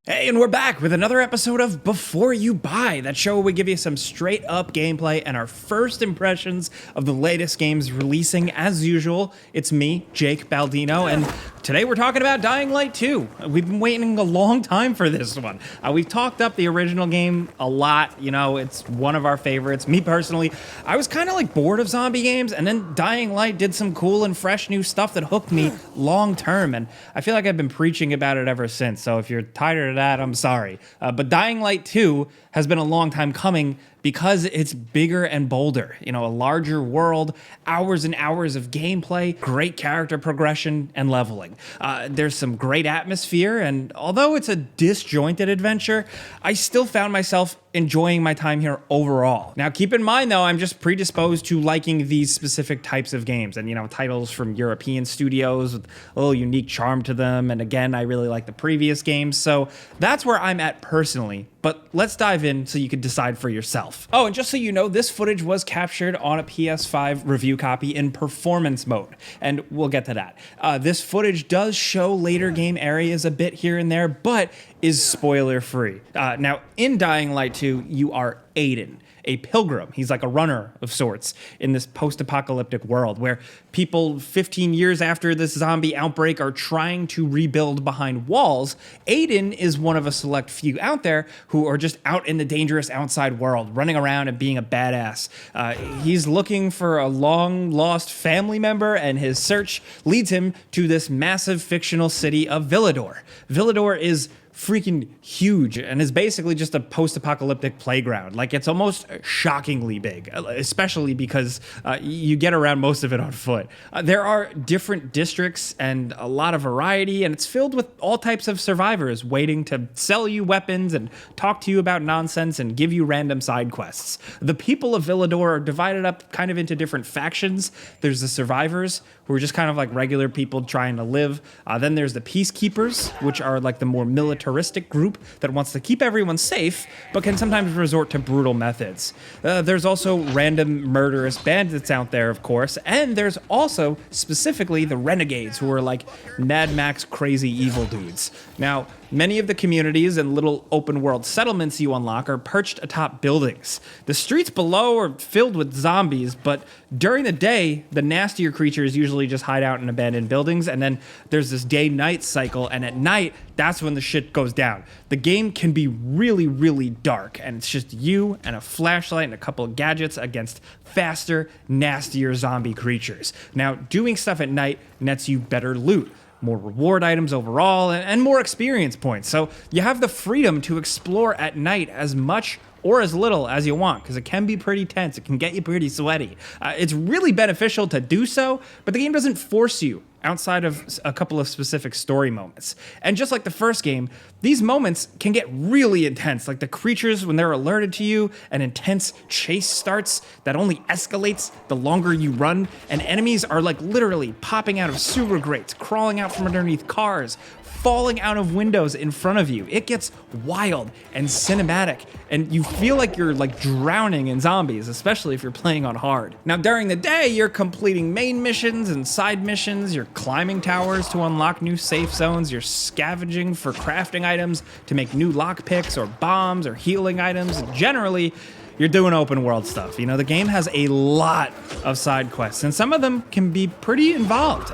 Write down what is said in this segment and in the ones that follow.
Hey, and we're back with another episode of Before You Buy, that show where we give you some straight up gameplay and our first impressions of the latest games releasing. As usual, it's me, Jake Baldino, and today we're talking about Dying Light 2. We've been waiting a long time for this one. We've talked up the original game a lot, you know, it's one of our favorites. Me personally, I was kind of like bored of zombie games, and then Dying Light did some cool and fresh new stuff that hooked me long term, and I feel like I've been preaching about it ever since, so if you're tired of that, I'm sorry. But Dying Light 2 has been a long time coming because it's bigger and bolder. You know, a larger world, hours and hours of gameplay, great character progression, and leveling. There's some great atmosphere, and although it's a disjointed adventure, I still found myself enjoying my time here overall. Now, keep in mind, though, I'm just predisposed to liking these specific types of games, and, you know, titles from European studios with a little unique charm to them, and again, I really like the previous games, so that's where I'm at personally. But let's dive in so you can decide for yourself. Oh, and just so you know, this footage was captured on a PS5 review copy in performance mode, and we'll get to that. This footage does show later game areas a bit here and there, but is spoiler free. Now, in Dying Light 2, you are Aiden, a pilgrim. He's like a runner of sorts in this post-apocalyptic world where people 15 years after this zombie outbreak are trying to rebuild behind walls. Aiden is one of a select few out there who are just out in the dangerous outside world, running around and being a badass. He's looking for a long-lost family member, and his search leads him to this massive fictional city of Villador. Villador is freaking huge and is basically just a post-apocalyptic playground. Like, it's almost shockingly big, especially because you get around most of it on foot. There are different districts and a lot of variety, and it's filled with all types of survivors waiting to sell you weapons and talk to you about nonsense and give you random side quests. The people of Villador are divided up kind of into different factions. There's the survivors, who are just kind of like regular people trying to live. Then there's the peacekeepers, which are like the more militaristic group that wants to keep everyone safe, but can sometimes resort to brutal methods. There's also random murderous bandits out there, of course, and there's also specifically the renegades, who are like Mad Max crazy evil dudes. Now, many of the communities and little open world settlements you unlock are perched atop buildings. The streets below are filled with zombies, but during the day, the nastier creatures usually just hide out in abandoned buildings, and then there's this day-night cycle, and at night, that's when the shit goes down. The game can be really, really dark, and it's just you and a flashlight and a couple of gadgets against faster, nastier zombie creatures. Now, doing stuff at night nets you better loot, more reward items overall, and more experience points. So you have the freedom to explore at night as much or as little as you want, because it can be pretty tense. It can get you pretty sweaty. It's really beneficial to do so, but the game doesn't force you outside of a couple of specific story moments. And just like the first game, these moments can get really intense. Like the creatures, when they're alerted to you, an intense chase starts that only escalates the longer you run, and enemies are like literally popping out of sewer grates, crawling out from underneath cars, falling out of windows in front of you. It gets wild and cinematic, and you feel like you're like drowning in zombies, especially if you're playing on hard. Now, during the day, you're completing main missions and side missions, you're climbing towers to unlock new safe zones, you're scavenging for crafting items to make new lockpicks or bombs or healing items. Generally, you're doing open world stuff. You know, the game has a lot of side quests, and some of them can be pretty involved.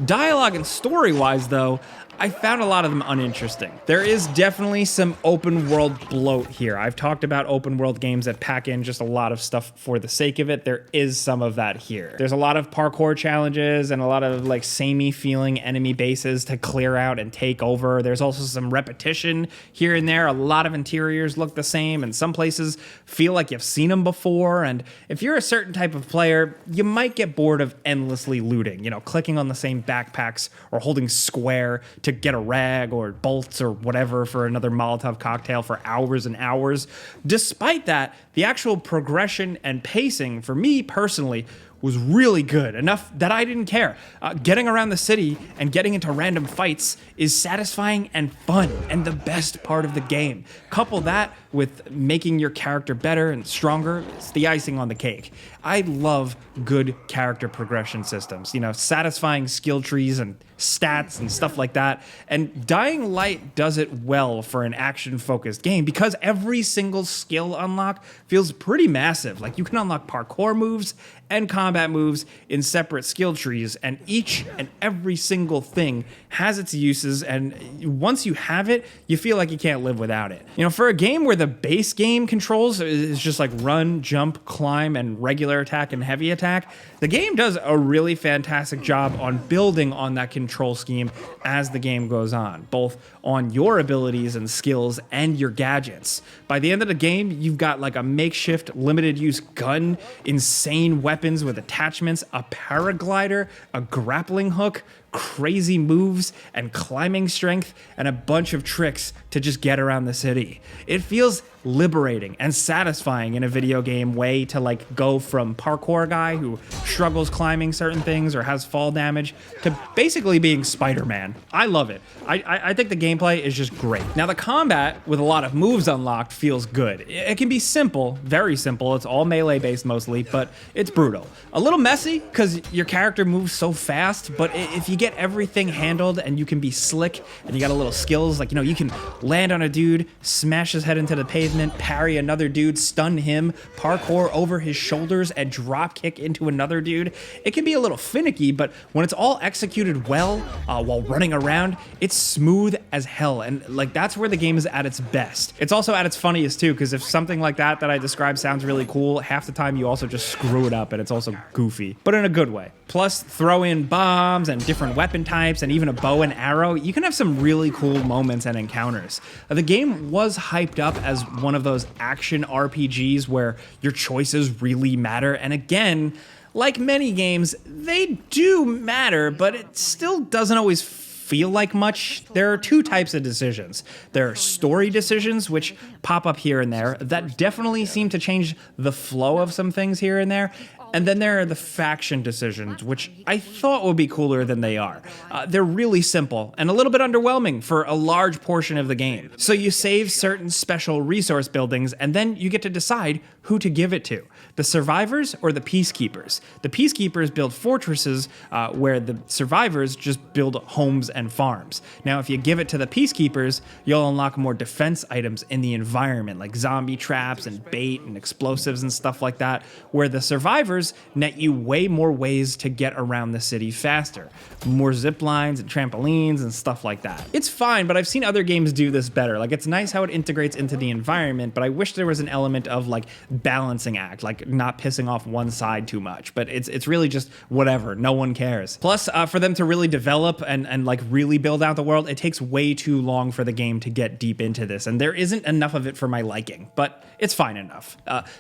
Dialogue and story-wise, though, I found a lot of them uninteresting. There is definitely some open world bloat here. I've talked about open world games that pack in just a lot of stuff for the sake of it. There is some of that here. There's a lot of parkour challenges and a lot of like samey feeling enemy bases to clear out and take over. There's also some repetition here and there. A lot of interiors look the same, and some places feel like you've seen them before. And if you're a certain type of player, you might get bored of endlessly looting, you know, clicking on the same backpacks or holding square to get a rag or bolts or whatever for another Molotov cocktail for hours and hours. Despite that, the actual progression and pacing, for me personally, was really good, enough that I didn't care. Getting around the city and getting into random fights is satisfying and fun, and the best part of the game. Couple that with making your character better and stronger, it's the icing on the cake. I love good character progression systems, satisfying skill trees and stats and stuff like that. And Dying Light does it well for an action-focused game because every single skill unlock feels pretty massive. Like, you can unlock parkour moves and combat moves in separate skill trees, and each and every single thing has its uses, and once you have it, you feel like you can't live without it. For a game where the base game controls is just like run, jump, climb, and regular attack and heavy attack, the game does a really fantastic job on building on that control scheme as the game goes on, both on your abilities and skills and your gadgets. By the end of the game, you've got like a makeshift limited use gun, insane weapons with attachments, a paraglider, a grappling hook, crazy moves and climbing strength, and a bunch of tricks to just get around the city. It feels liberating and satisfying in a video game way to like go from parkour guy who struggles climbing certain things or has fall damage to basically being Spider-Man. I love it. I think the gameplay is just great. Now, the combat with a lot of moves unlocked feels good. It can be simple, very simple. It's all melee based mostly, but it's brutal. A little messy because your character moves so fast, but if you get everything handled and you can be slick and you got a little skills, like, you can land on a dude, smash his head into the pavement, parry another dude, stun him, parkour over his shoulders, and drop kick into another dude. It can be a little finicky, but when it's all executed well while running around, it's smooth as hell, and like that's where the game is at its best. It's also at its funniest too, because if something like that I described sounds really cool, half the time you also just screw it up, and it's also goofy, but in a good way. Plus, throw in bombs and different weapon types and even a bow and arrow, you can have some really cool moments and encounters. The game was hyped up as one of those action RPGs where your choices really matter, and again, like many games, they do matter, but it still doesn't always feel like much. There are two types of decisions. There are story decisions, which pop up here and there, that definitely seem to change the flow of some things here and there. And then there are the faction decisions, which I thought would be cooler than they are. They're really simple and a little bit underwhelming for a large portion of the game. So you save certain special resource buildings, and then you get to decide who to give it to, the survivors or the peacekeepers. The peacekeepers build fortresses where the survivors just build homes and farms. Now, if you give it to the peacekeepers, you'll unlock more defense items in the environment, like zombie traps and bait and explosives and stuff like that, where the survivors net you way more ways to get around the city faster. More zip lines and trampolines and stuff like that. It's fine, but I've seen other games do this better. Like, it's nice how it integrates into the environment, but I wish there was an element of like balancing act, like not pissing off one side too much, but it's really just whatever, no one cares. Plus, for them to really develop and like really build out the world, it takes way too long for the game to get deep into this, and there isn't enough of it for my liking, but it's fine enough.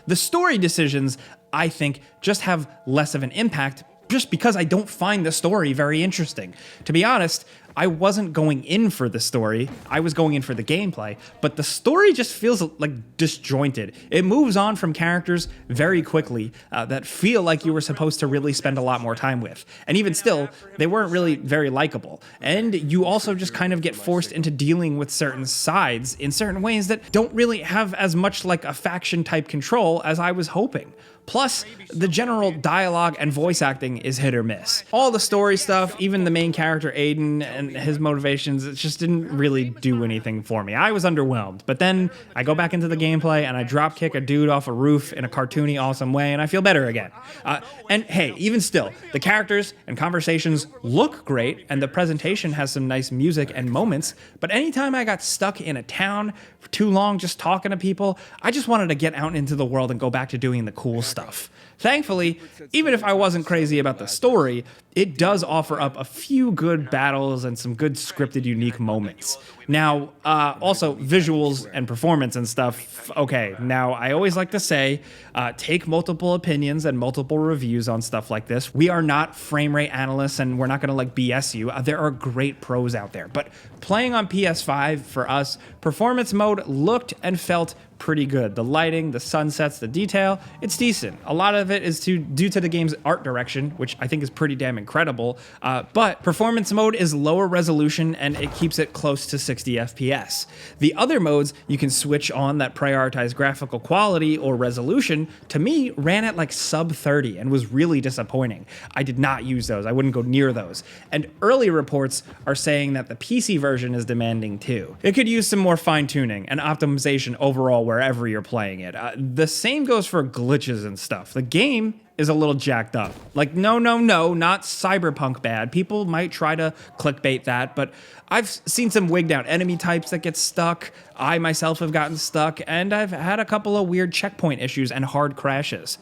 The story decisions, I think, just have less of an impact just because I don't find the story very interesting. To be honest, I wasn't going in for the story, I was going in for the gameplay, but the story just feels like disjointed. It moves on from characters very quickly that feel like you were supposed to really spend a lot more time with. And even still, they weren't really very likable. And you also just kind of get forced into dealing with certain sides in certain ways that don't really have as much like a faction type control as I was hoping. Plus, the general dialogue and voice acting is hit or miss. All the story stuff, even the main character Aiden and his motivations, it just didn't really do anything for me. I was underwhelmed, but then I go back into the gameplay and I drop kick a dude off a roof in a cartoony awesome way and I feel better again. And hey, even still, the characters and conversations look great and the presentation has some nice music and moments, but anytime I got stuck in a town for too long just talking to people, I just wanted to get out into the world and go back to doing the cool stuff. Thankfully, even if I wasn't crazy about the story, it does offer up a few good battles and some good scripted, unique moments. Now, also visuals and performance and stuff, okay, now I always like to say, take multiple opinions and multiple reviews on stuff like this. We are not frame rate analysts and we're not gonna like BS you. There are great pros out there, but playing on PS5 for us, performance mode looked and felt pretty good. The lighting, the sunsets, the detail, it's decent. A lot of of it is due to the game's art direction, which I think is pretty damn incredible, but performance mode is lower resolution and it keeps it close to 60 FPS. The other modes you can switch on that prioritize graphical quality or resolution, to me, ran at like sub 30 and was really disappointing. I did not use those. I wouldn't go near those. And early reports are saying that the PC version is demanding too. It could use some more fine-tuning and optimization overall wherever you're playing it. The same goes for glitches and stuff. The game is a little jacked up. Like, no, not cyberpunk bad. People might try to clickbait that, but I've seen some wigged out enemy types that get stuck. I myself have gotten stuck, and I've had a couple of weird checkpoint issues and hard crashes.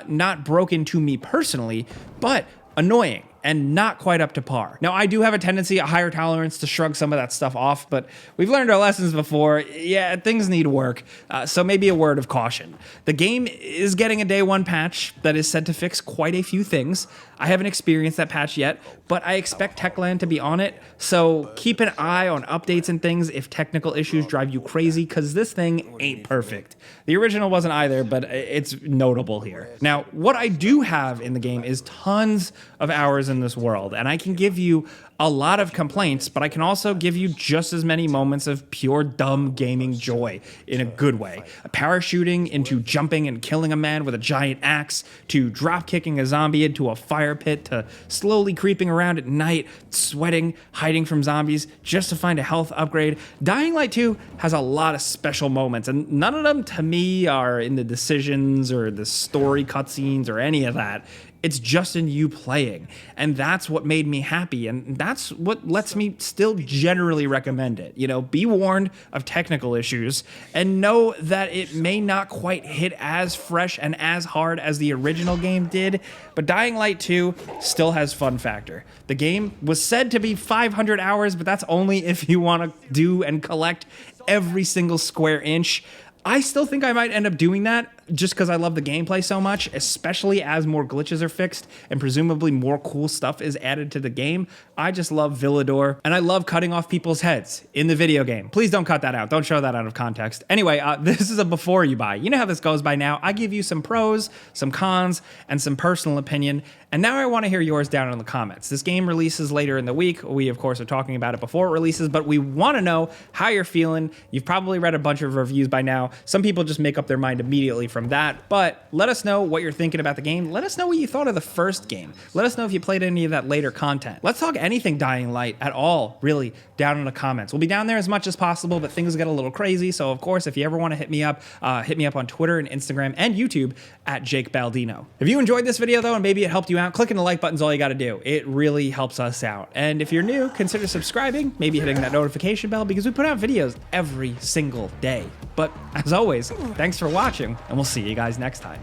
Not broken to me personally, but annoying and not quite up to par. Now, I do have a tendency, a higher tolerance to shrug some of that stuff off, but we've learned our lessons before. Yeah, things need work, so maybe a word of caution. The game is getting a day one patch that is said to fix quite a few things. I haven't experienced that patch yet, but I expect Techland to be on it, so keep an eye on updates and things if technical issues drive you crazy, because this thing ain't perfect. The original wasn't either, but it's notable here. Now, what I do have in the game is tons of hours in this world, and I can give you a lot of complaints, but I can also give you just as many moments of pure dumb gaming joy in a good way. Parachuting into jumping and killing a man with a giant axe, to drop kicking a zombie into a fire pit, to slowly creeping around at night, sweating, hiding from zombies just to find a health upgrade. Dying Light 2 has a lot of special moments, and none of them to me are in the decisions or the story cutscenes or any of that. It's just in you playing, and that's what made me happy, and that's what lets me still generally recommend it. You know, be warned of technical issues, and know that it may not quite hit as fresh and as hard as the original game did, but Dying Light 2 still has fun factor. The game was said to be 500 hours, but that's only if you want to do and collect every single square inch. I still think I might end up doing that just because I love the gameplay so much, especially as more glitches are fixed and presumably more cool stuff is added to the game. I just love Villador, and I love cutting off people's heads in the video game. Please don't cut that out. Don't show that out of context. Anyway, this is a before you buy. You know how this goes by now. I give you some pros, some cons, and some personal opinion, and now I want to hear yours down in the comments. This game releases later in the week. We, of course, are talking about it before it releases, but we want to know how you're feeling. You've probably read a bunch of reviews by now. Some people just make up their mind immediately from that, but let us know what you're thinking about the game. Let us know what you thought of the first game. Let us know if you played any of that later content. Let's talk anything Dying Light at all, really, down in the comments. We'll be down there as much as possible, but things get a little crazy, so of course, if you ever want to hit me up on Twitter and Instagram and YouTube at Jake Baldino. If you enjoyed this video, though, and maybe it helped you out, clicking the like button's all you got to do. It really helps us out. And if you're new, consider subscribing, maybe hitting that notification bell, because we put out videos every single day. But as always, thanks for watching, and we'll see you guys next time.